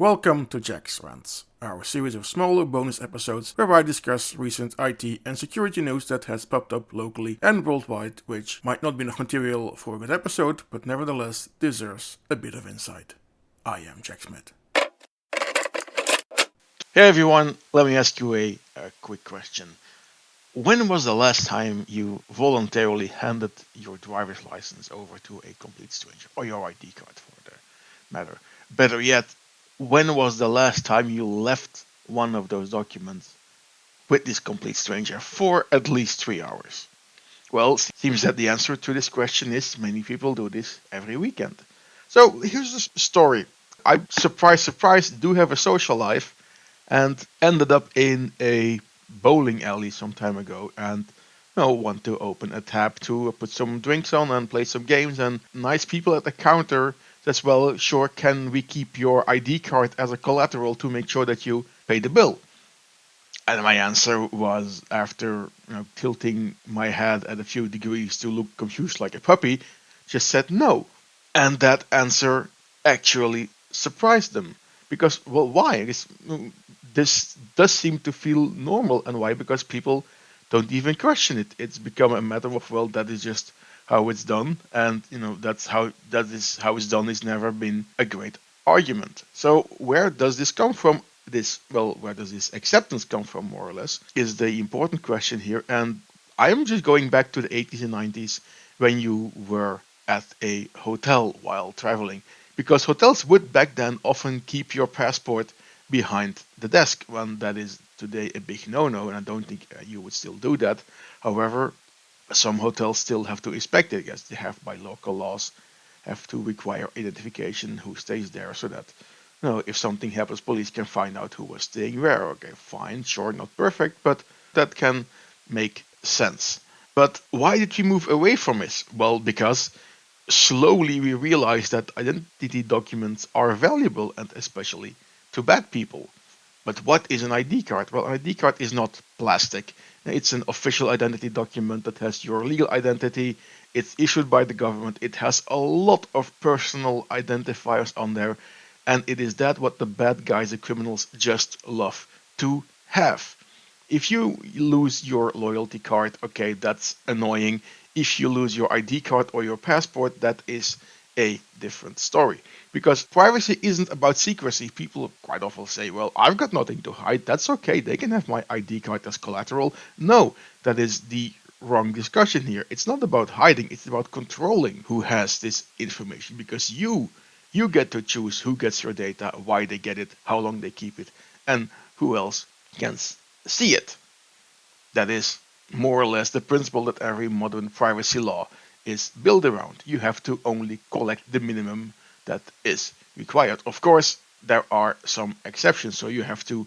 Welcome to Jack's Rants, our series of smaller bonus episodes where I discuss recent IT and security news that has popped up locally and worldwide, which might not be enough material for a good episode, but nevertheless deserves a bit of insight. I am Jack Smith. Hey everyone, let me ask you a quick question. When was the last time you voluntarily handed your driver's license over to a complete stranger, or your ID card for the matter? Better yet, when was the last time you left one of those documents with this complete stranger for at least 3 hours? Well, seems that the answer to this question is many people do this every weekend. So here's the story. I, surprise, do have a social life and ended up in a bowling alley some time ago and want to open a tab to put some drinks on and play some games, and nice people at the counter says, well, sure, can we keep your ID card as a collateral to make sure that you pay the bill? And my answer was, after tilting my head at a few degrees to look confused like a puppy, just said no. And that answer actually surprised them. Because, well, why? This does seem to feel normal. And why? Because people don't even question it. It's become a matter of, well, that is just how it's done. And, that is how it's done is never been a great argument. So where does this come from? Where does this acceptance come from, more or less, is the important question here. And I am just going back to the 80s and 90s when you were at a hotel while traveling, because hotels would back then often keep your passport behind the desk, when that is today a big no-no, and I don't think you would still do that. However, some hotels still have to inspect it, as they have by local laws, have to require identification who stays there, so that if something happens, police can find out who was staying where. Okay, fine, sure, not perfect, but that can make sense. But why did we move away from it? Well, because slowly we realized that identity documents are valuable, and especially to bad people. But what is an ID card? Well, an ID card is not plastic. It's an official identity document that has your legal identity. It's issued by the government. It has a lot of personal identifiers on there. And it is that what the bad guys, the criminals, just love to have. If you lose your loyalty card, okay, that's annoying. If you lose your ID card or your passport, that is a different story. Because privacy isn't about secrecy. People quite often say, well, I've got nothing to hide. That's okay. They can have my ID card as collateral. No, that is the wrong discussion here. It's not about hiding. It's about controlling who has this information, because you get to choose who gets your data, why they get it, how long they keep it, and who else can see it. That is more or less the principle that every modern privacy law is built around. You have to only collect the minimum that is required. Of course, there are some exceptions, so you have to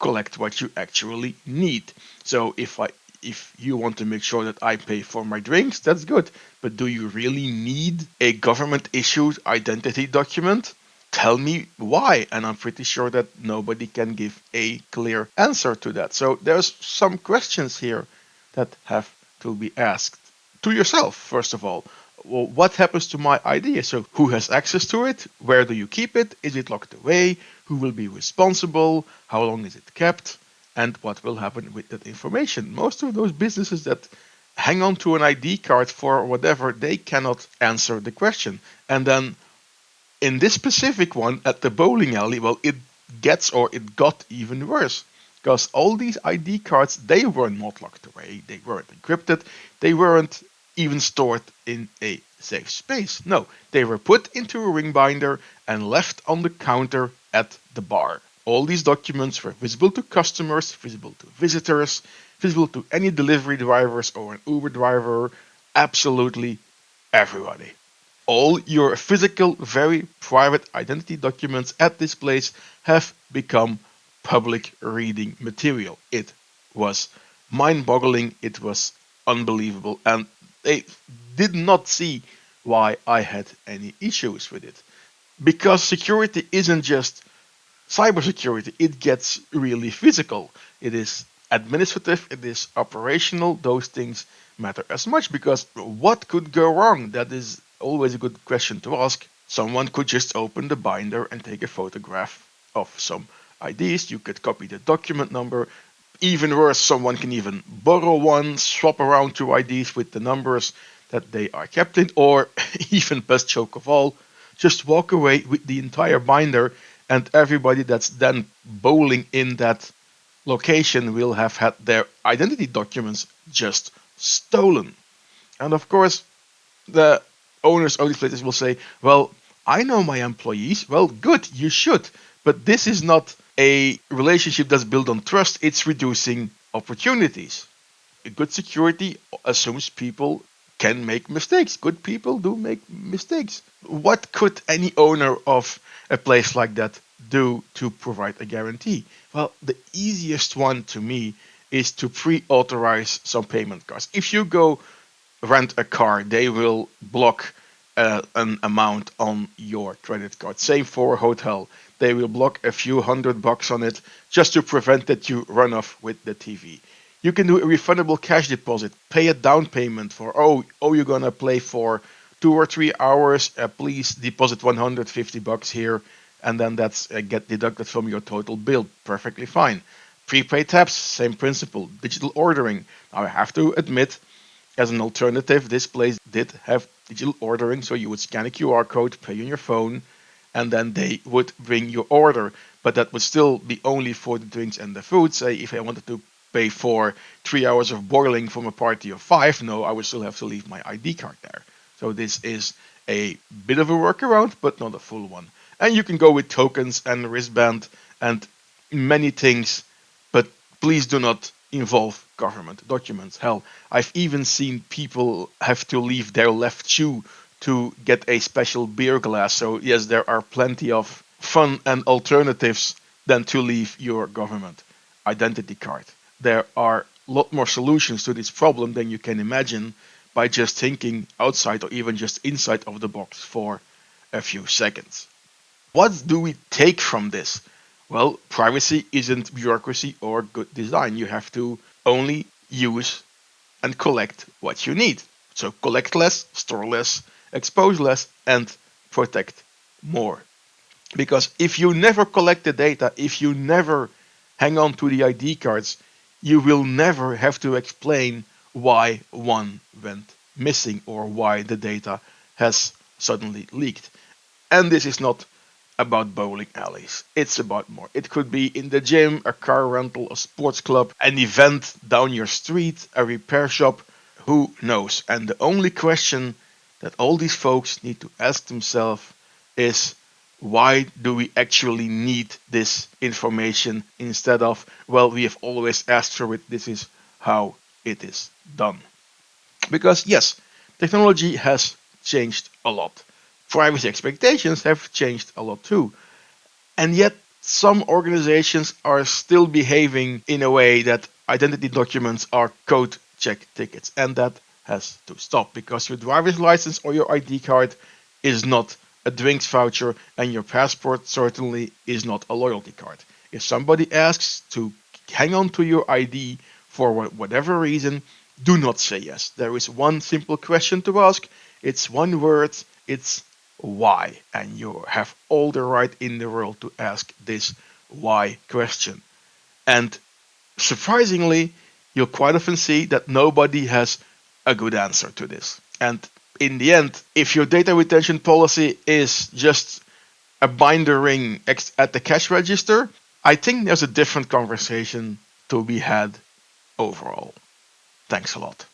collect what you actually need. So if you want to make sure that I pay for my drinks, that's good. But do you really need a government issued identity document? Tell me why. And I'm pretty sure that nobody can give a clear answer to that. So there's some questions here that have to be asked to yourself, first of all. Well, what happens to my ID? So who has access to it? Where do you keep it? Is it locked away? Who will be responsible? How long is it kept? And what will happen with that information? Most of those businesses that hang on to an ID card for whatever, they cannot answer the question. And then in this specific one at the bowling alley, well, it got even worse. Because all these ID cards, they were not locked away, they weren't encrypted, they weren't even stored in a safe space. No, they were put into a ring binder and left on the counter at the bar. All these documents were visible to customers, visible to visitors, visible to any delivery drivers or an Uber driver, absolutely everybody. All your physical, very private identity documents at this place have become public reading material. It was mind boggling, it was unbelievable, and they did not see why I had any issues with it. Because security isn't just cybersecurity, it gets really physical. It is administrative, it is operational. Those things matter as much, because what could go wrong? That is always a good question to ask. Someone could just open the binder and take a photograph of some IDs. You could copy the document number. Even worse, someone can even borrow one, swap around two IDs with the numbers that they are kept in, or even best joke of all, just walk away with the entire binder, and everybody that's then bowling in that location will have had their identity documents just stolen. And of course, the owners of these places will say, well, I know my employees. Well, good, you should. But this is not a relationship that's built on trust, it's reducing opportunities. Good security assumes people can make mistakes. Good people do make mistakes. What could any owner of a place like that do to provide a guarantee? Well, the easiest one to me is to pre-authorize some payment cards. If you go rent a car, they will block an amount on your credit card. Same for a hotel. They will block a few $100 on it just to prevent that you run off with the TV. You can do a refundable cash deposit, pay a down payment for, you're gonna play for 2 or 3 hours, please deposit $150 here, and then that's get deducted from your total bill. Perfectly fine. Prepaid tabs, same principle. Digital ordering. Now I have to admit, as an alternative, this place did have digital ordering, so you would scan a QR code, pay on your phone, and then they would bring your order. But that would still be only for the drinks and the food. Say if I wanted to pay for 3 hours of boiling from a party of 5, no, I would still have to leave my ID card there. So this is a bit of a workaround, but not a full one. And you can go with tokens and wristband and many things, but please do not involve government documents. Hell, I've even seen people have to leave their left shoe to get a special beer glass. So yes, there are plenty of fun and alternatives than to leave your government identity card. There are a lot more solutions to this problem than you can imagine by just thinking outside or even just inside of the box for a few seconds. What do we take from this? Well, privacy isn't bureaucracy or good design. You have to only use and collect what you need. So collect less, store less, expose less, and protect more. Because if you never collect the data, if you never hang on to the ID cards, you will never have to explain why one went missing or why the data has suddenly leaked. And this is not about bowling alleys. It's about more. It could be in the gym, a car rental, a sports club, an event down your street, a repair shop, who knows? And the only question that all these folks need to ask themselves is, why do we actually need this information instead of, well, we have always asked for it, this is how it is done. Because yes, technology has changed a lot. Privacy expectations have changed a lot too. And yet, some organizations are still behaving in a way that identity documents are code check tickets. And that has to stop, because your driver's license or your ID card is not a drinks voucher, and your passport certainly is not a loyalty card. If somebody asks to hang on to your ID for whatever reason, do not say yes. There is one simple question to ask. It's one word. It's why. And you have all the right in the world to ask this why question. And surprisingly, you'll quite often see that nobody has a good answer to this. And in the end, if your data retention policy is just a binder ring at the cash register, I think there's a different conversation to be had overall. Thanks a lot.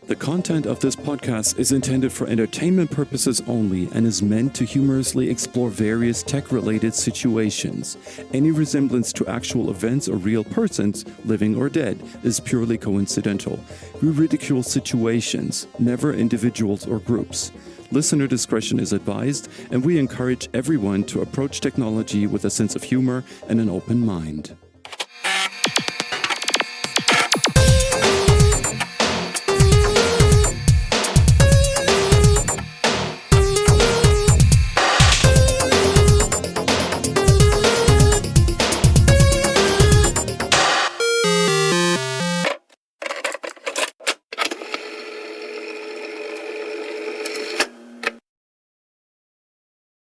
The content of this podcast is intended for entertainment purposes only and is meant to humorously explore various tech-related situations. Any resemblance to actual events or real persons, living or dead, is purely coincidental. We ridicule situations, never individuals or groups. Listener discretion is advised, and we encourage everyone to approach technology with a sense of humor and an open mind.